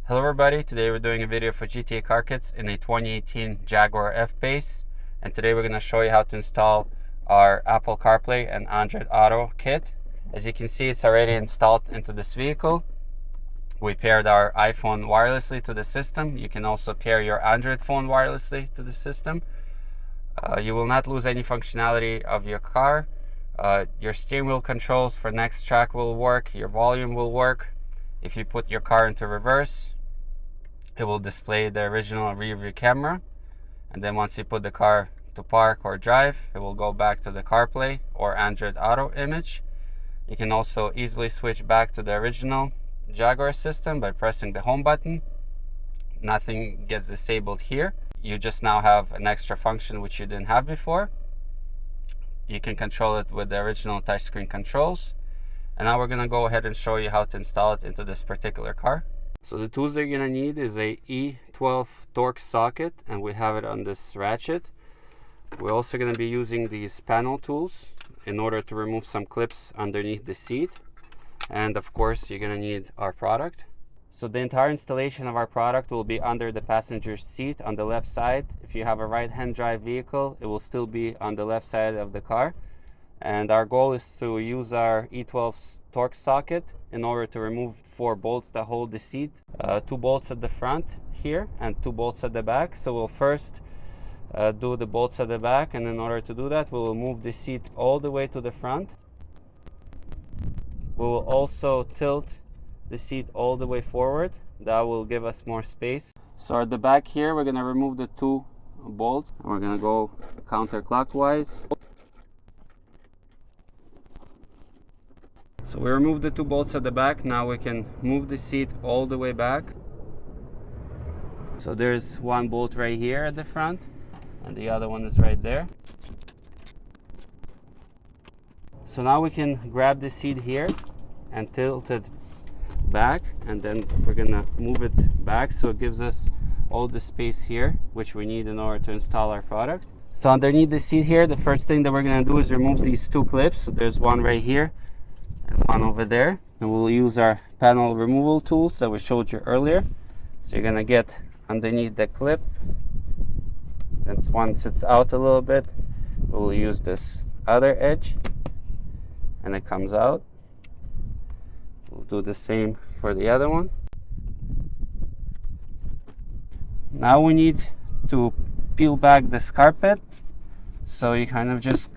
Hello everybody, today we're doing a video for GTA Car Kits in a 2018 Jaguar F-PACE, and today we're going to show you how to install our Apple CarPlay and Android Auto kit. As you can see, it's already installed into this vehicle. We paired our iPhone wirelessly to the system. You can also pair your Android phone wirelessly to the system. You will not lose any functionality of your car. Your steering wheel controls for next track will work, your volume will work. If you put your car into reverse, it will display the original rear view camera, and then once you put the car to park or drive, it will go back to the CarPlay or Android Auto image. You can also easily switch back to the original Jaguar system by pressing the home button. Nothing gets disabled here. You just now have an extra function which you didn't have before. You can control it with the original touchscreen controls. And now we're going to go ahead and show you how to install it into this particular car. So the tools that you're going to need is a E12 Torx socket, and we have it on this ratchet. We're also going to be using these panel tools in order to remove some clips underneath the seat. And of course, you're going to need our product. So the entire installation of our product will be under the passenger seat on the left side. If you have a right-hand drive vehicle, it will still be on the left side of the car. And our goal is to use our E12 Torx socket in order to remove 4 bolts that hold the seat. 2 bolts at the front here and 2 bolts at the back. So we'll first do the bolts at the back, and in order to do that, we will move the seat all the way to the front. We will also tilt the seat all the way forward. That will give us more space. So at the back here, we're going to remove the 2 bolts, and we're going to go counterclockwise. So we removed the 2 bolts at the back. Now we can move the seat all the way back. So there's 1 bolt right here at the front, and the other one is right there. So now we can grab the seat here and tilt it back, and then we're gonna move it back so it gives us all the space here which we need in order to install our product. So underneath the seat here, the first thing that we're gonna do is remove these 2 clips. So there's one right here and one over there, and we'll use our panel removal tools that we showed you earlier. So you're gonna get underneath the clip, then once it's out a little bit, we'll use this other edge and it comes out. We'll do the same for the other one. Now we need to peel back this carpet, so you kind of just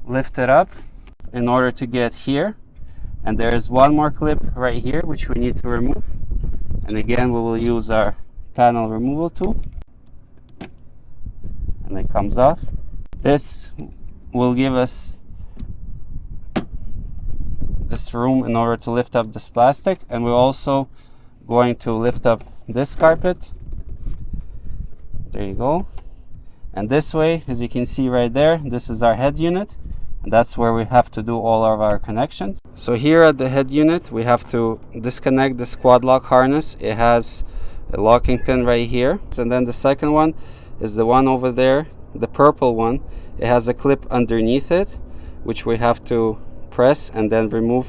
lift it up in order to get here, and there's 1 more clip right here which we need to remove, and again we will use our panel removal tool, and it comes off. This will give us this room in order to lift up this plastic, and we're also going to lift up this carpet. There you go. And this way, as you can see right there, this is our head unit, and that's where we have to do all of our connections. So here at the head unit, we have to disconnect this quad lock harness. It has a locking pin right here, and then the second one is the one over there, the purple one. It has a clip underneath it which we have to press and then remove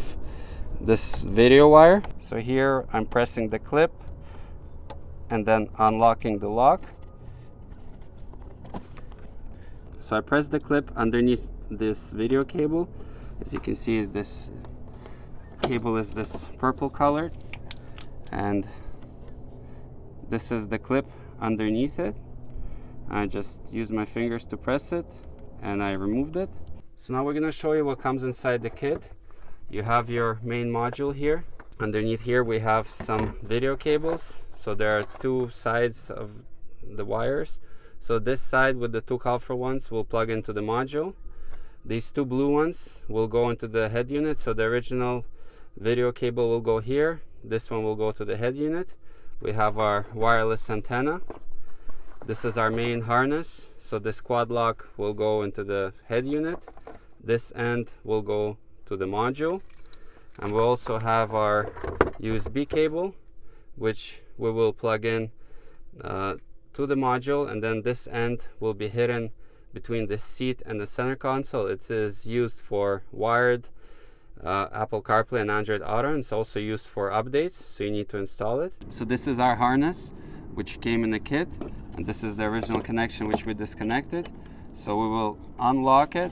this video wire. So here I'm pressing the clip and then unlocking the lock. So I press the clip underneath this video cable. As you can see, this cable is this purple colored, and this is the clip underneath it. I just use my fingers to press it and I removed it. So now we're going to show you what comes inside the kit. You have your main module here. Underneath here we have some video cables. So there are 2 sides of the wires. So this side with the 2 colorful ones will plug into the module. These 2 blue ones will go into the head unit. So the original video cable will go here. This one will go to the head unit. We have our wireless antenna. This is our main harness. So this quad lock will go into the head unit. This end will go to the module. And we also have our USB cable, which we will plug in to the module, and then this end will be hidden between the seat and the center console. It is used for wired Apple CarPlay and Android Auto, and it's also used for updates, so you need to install it. So this is our harness, which came in the kit, and this is the original connection which we disconnected. So we will unlock it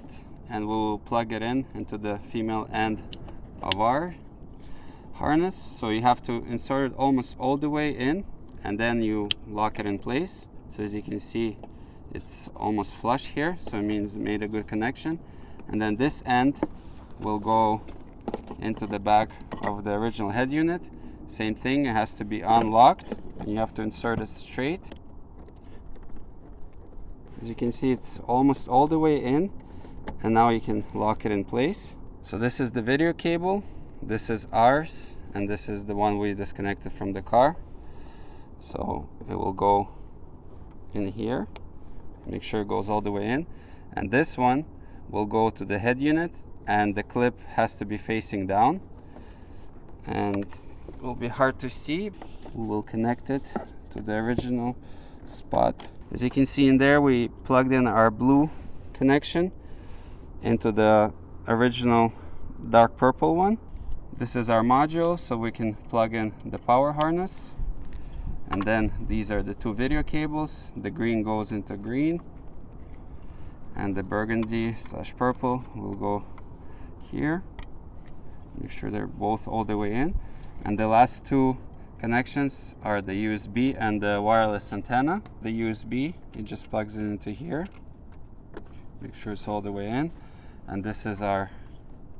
and we will plug it in into the female end of our harness. So you have to insert it almost all the way in, and then you lock it in place. So as you can see, it's almost flush here, so it means it made a good connection. And then this end will go into the back of the original head unit. Same thing, it has to be unlocked and you have to insert it straight. As you can see, it's almost all the way in, and now you can lock it in place. So this is the video cable, this is ours, and this is the one we disconnected from the car. So it will go in here, make sure it goes all the way in, and this one will go to the head unit, and the clip has to be facing down, and it will be hard to see. We will connect it to the original spot. As you can see in there, we plugged in our blue connection into the original dark purple one. This is our module, so we can plug in the power harness, and then these are the two video cables. The green goes into green, and the burgundy / purple will go here. Make sure they're both all the way in. And the last two connections are the USB and the wireless antenna. The USB, it just plugs it into here. Make sure it's all the way in. And this is our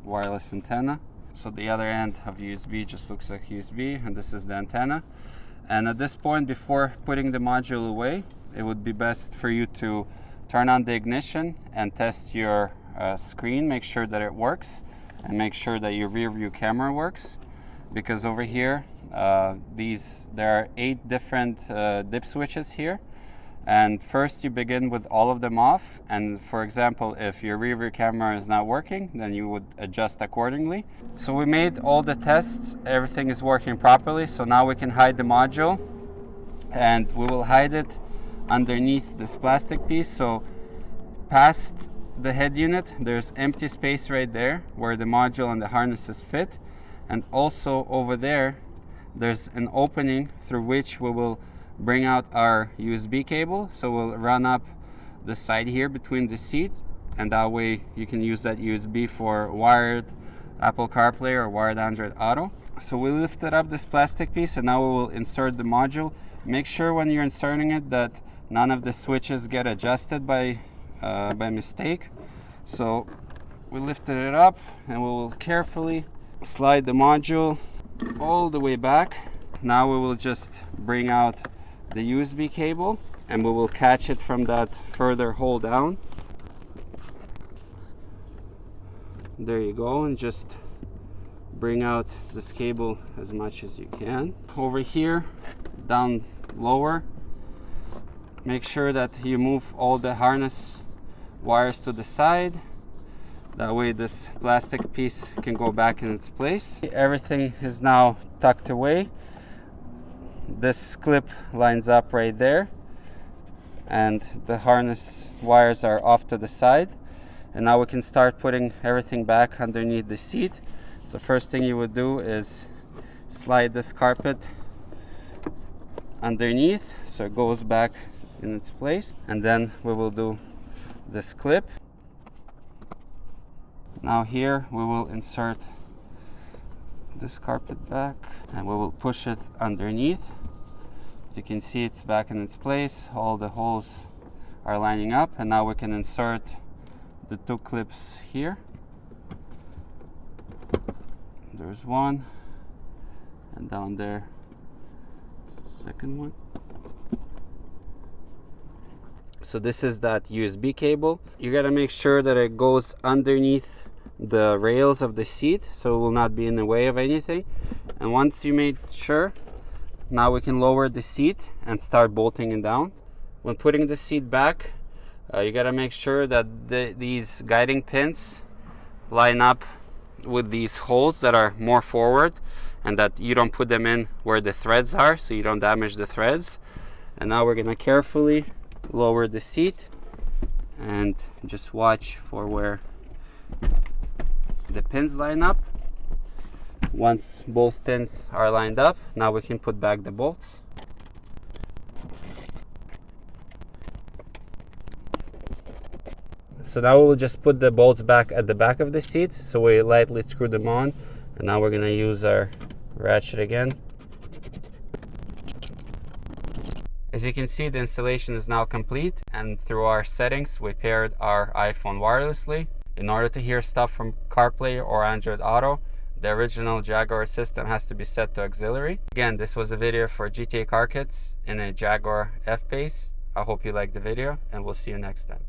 wireless antenna. So the other end of USB just looks like USB, and this is the antenna. And at this point, before putting the module away, it would be best for you to turn on the ignition and test your screen, make sure that it works, and make sure that your rear view camera works. Because over here, there are 8 different dip switches here. And first you begin with all of them off, and for example, if your rear view camera is not working, then you would adjust accordingly. So we made all the tests, everything is working properly, so now we can hide the module, and we will hide it underneath this plastic piece. So past the head unit, there's empty space right there where the module and the harnesses fit, and also over there, there's an opening through which we will bring out our USB cable. So we'll run up the side here between the seat, and that way you can use that USB for wired Apple CarPlay or wired Android Auto. So we lifted up this plastic piece, and now we will insert the module. Make sure when you're inserting it that none of the switches get adjusted by mistake. So we lifted it up, and we will carefully slide the module all the way back. Now we will just bring out the USB cable, and we will catch it from that further hole down. There you go, and just bring out this cable as much as you can. Over here, down lower, make sure that you move all the harness wires to the side. That way this plastic piece can go back in its place. Everything is now tucked away. This clip lines up right there, and the harness wires are off to the side. And now we can start putting everything back underneath the seat. So first thing you would do is slide this carpet underneath so it goes back in its place, and then we will do this clip. Now here we will insert this carpet back, and we will push it underneath. As you can see, it's back in its place, all the holes are lining up, and now we can insert the 2 clips here. There's one, and down there is the second one. So this is that USB cable. You gotta make sure that it goes underneath the rails of the seat, so it will not be in the way of anything. And once you made sure, now we can lower the seat and start bolting it down. When putting the seat back, you gotta make sure that these guiding pins line up with these holes that are more forward, and that you don't put them in where the threads are, so you don't damage the threads. And now we're gonna carefully lower the seat and just watch for where the pins line up. once both pins are lined up, now we can put back the bolts. So now we'll just put the bolts back at the back of the seat. So we lightly screw them on, and now we're gonna use our ratchet again. As you can see, the installation is now complete, and through our settings, we paired our iPhone wirelessly. In order to hear stuff from CarPlay or Android Auto, the original Jaguar system has to be set to auxiliary. Again, this was a video for GTA Car Kits in a Jaguar F-PACE. I hope you liked the video, and we'll see you next time.